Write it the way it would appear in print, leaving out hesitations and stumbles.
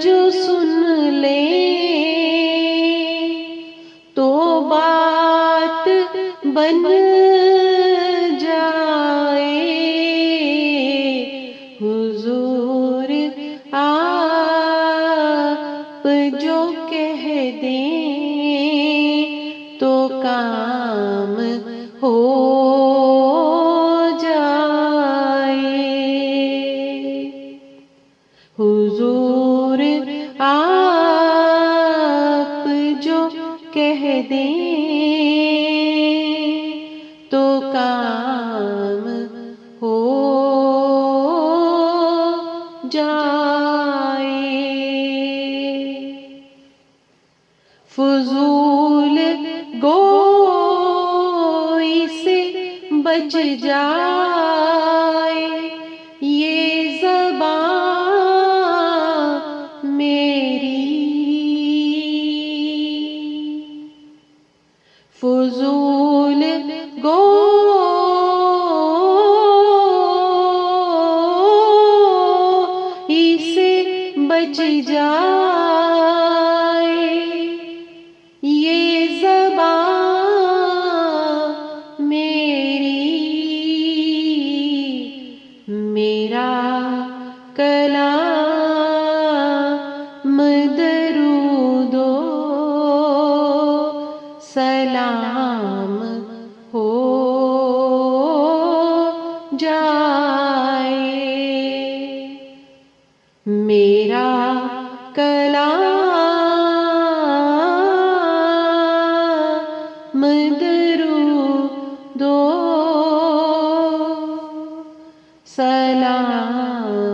جو سن لے تو بات بن جائے، حضور آپ جو کہہ دیں تو کام ہو جائے، حضور آپ جو کہہ دیں تو کام ہو جائے، فضول گوئی سے بچ جائے یہ زبان میری، فضول گوئی سے بچ جائے یہ زبان میری، میرا کلام درود و سلام ہو جائے، میرا کلام درود و سلام